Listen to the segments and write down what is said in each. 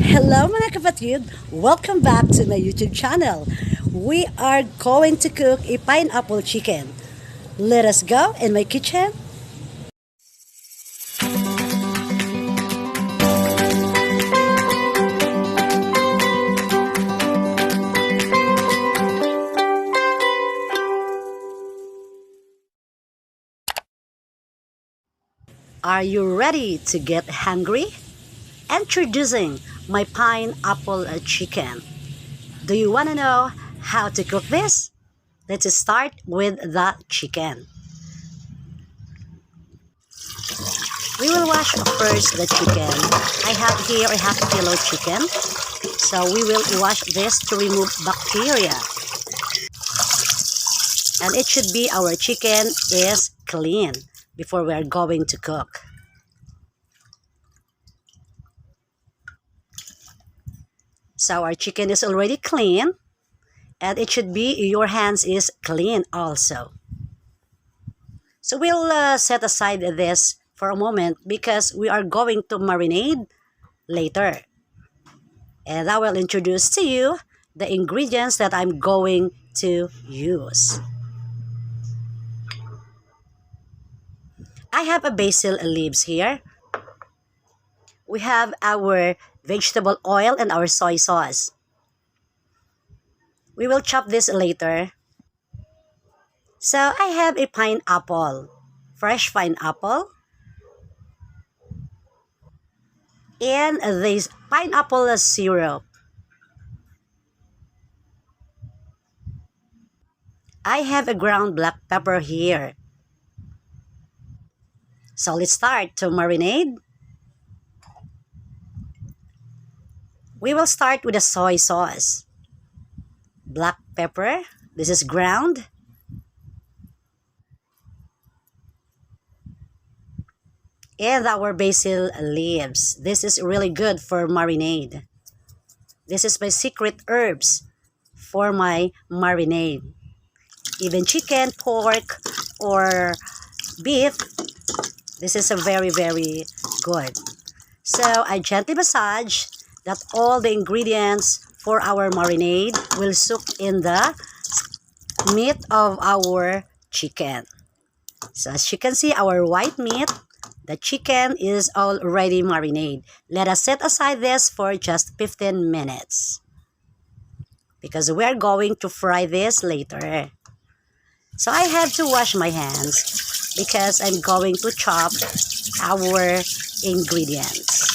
Hello mga kapatid! Welcome back to my YouTube channel. We are going to cook a pineapple chicken. Let us go in my kitchen. Are you ready to get hungry? Introducing my pineapple chicken. Do you want to know how to cook this? Let's start with the chicken. We will wash first the chicken. I have here a half kilo chicken. So we will wash this to remove bacteria. And it should be our chicken is clean before we are going to cook. So our chicken is already clean. And it should be your hands is clean also. So we'll set aside this for a moment because we are going to marinate later. And I will introduce to you the ingredients that I'm going to use. I have a basil leaves here. We have our vegetable oil and our soy sauce. We will chop this later. So I have a pineapple, fresh pineapple. And this pineapple syrup. I have a ground black pepper here. So let's start to marinate. We will start with the soy sauce. Black pepper. This is ground. And our basil leaves. This is really good for marinade. This is my secret herbs for my marinade. Even chicken, pork, or beef, this is a very good. So I gently massage that all the ingredients for our marinade will soak in the meat of our chicken. So as you can see, our white meat, the chicken is already marinated. Let us set aside this for just 15 minutes because we're going to fry this later. So I have to wash my hands because I'm going to chop our ingredients.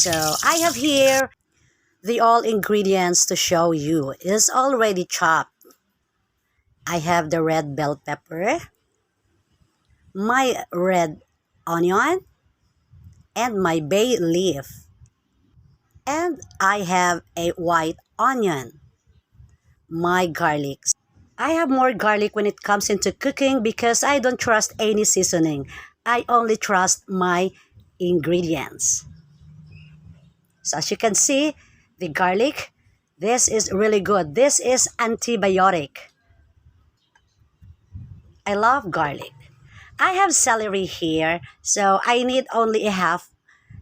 So I have here the all ingredients to show you is already chopped. I have the red bell pepper, my red onion, and my bay leaf. And I have a white onion, my garlic. I have more garlic when it comes into cooking because I don't trust any seasoning. I only trust my ingredients. So as you can see, the garlic, this is really good. This is antibiotic. I love garlic. I have celery here, so I need only a half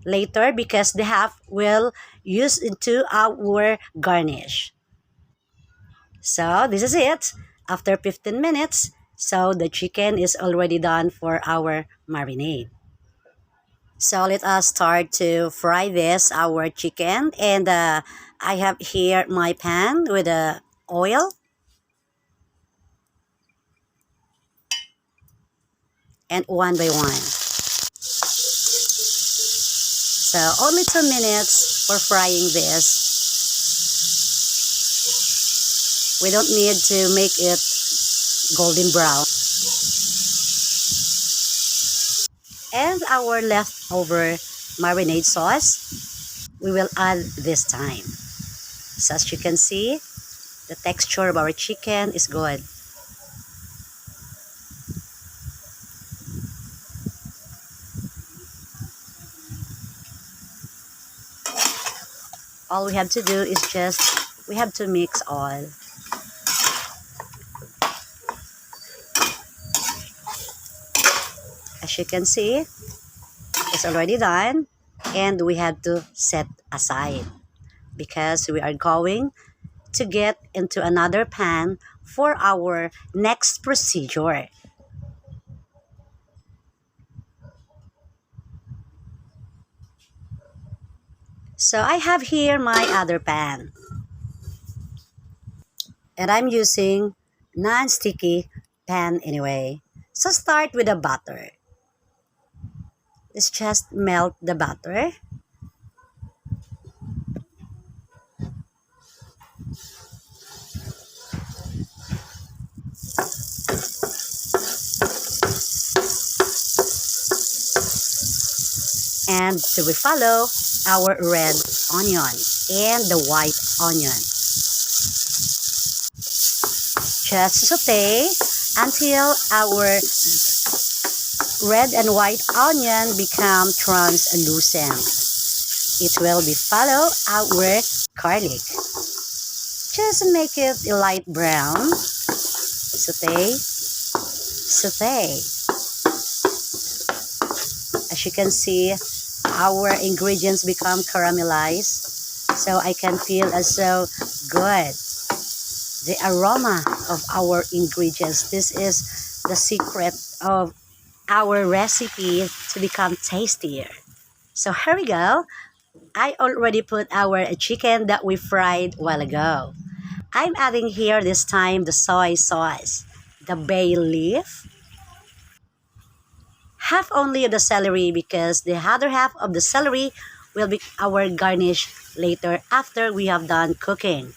later because the half will use into our garnish. So this is it. After 15 minutes, so the chicken is already done for our marinade. So let us start to fry this, our chicken. And I have here my pan with oil. And one by one. So only 2 minutes for frying this. We don't need to make it golden brown. And our leftover marinade sauce, we will add this time. So as you can see, the texture of our chicken is good. All we have to do is we have to mix all. As you can see, it's already done. and we have to set aside because we are going to get into another pan for our next procedure. So I have here my other pan, and I'm using non-sticky pan anyway. So start with the butter. Let's just melt the butter. And so we follow our red onion and the white onion. Just saute until our red and white onion become translucent. It will be follow our garlic. Just make it a light brown. Saute, saute. As you can see, our ingredients become caramelized. So I can feel as so good. The aroma of our ingredients. This is the secret of our recipe to become tastier. So here we go. I already put our chicken that we fried a while ago. I'm adding here this time the soy sauce, the bay leaf, half only of the celery because the other half of the celery will be our garnish later after we have done cooking.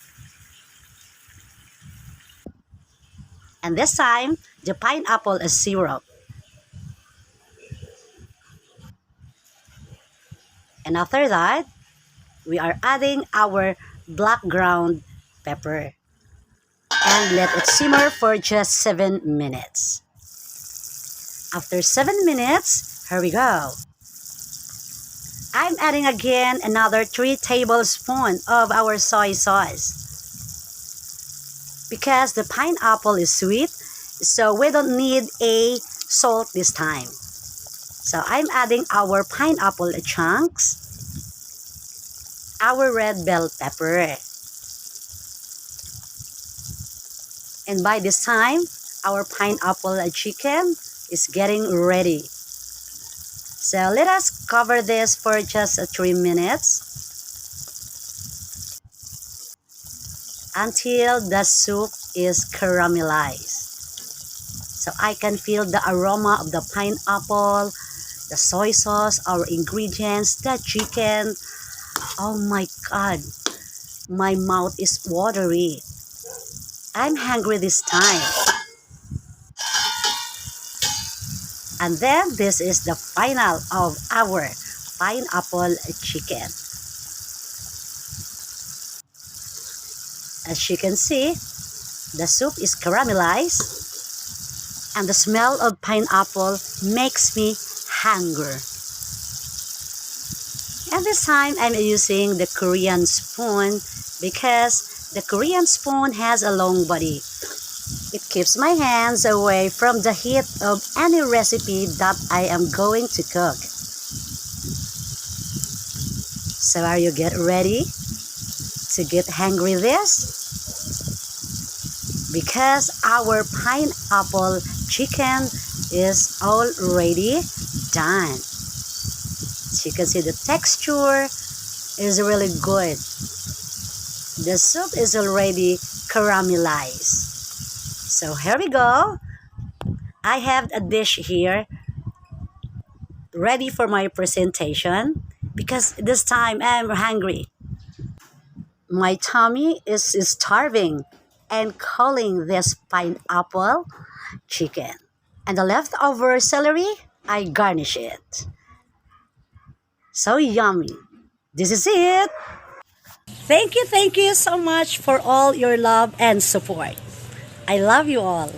And this time, the pineapple is syrup. And after that, we are adding our black ground pepper. And let it simmer for just 7 minutes. After 7 minutes, here we go. I'm adding again another 3 tablespoons of our soy sauce. Because the pineapple is sweet, so we don't need a salt this time. So I'm adding our pineapple chunks, our red bell pepper. And by this time, our pineapple chicken is getting ready. So let us cover this for just 3 minutes until the soup is caramelized. So I can feel the aroma of the pineapple, the soy sauce, our ingredients, the chicken. Oh my God, my mouth is watery. I'm hungry this time. And then this is the final of our pineapple chicken. As you can see, the soup is caramelized and the smell of pineapple makes me hungry. And this time I'm using the Korean spoon because the Korean spoon has a long body. It keeps my hands away from the heat of any recipe that I am going to cook. So are you get ready to get hungry this? Because our pineapple chicken is already done. So you can see the texture is really good. The soup is already caramelized. So here we go. I have a dish here ready for my presentation because this time I'm hungry. My tummy is starving and calling this pineapple chicken. And the leftover celery, I garnish it. So yummy. This is it. Thank you so much for all your love and support. I love you all.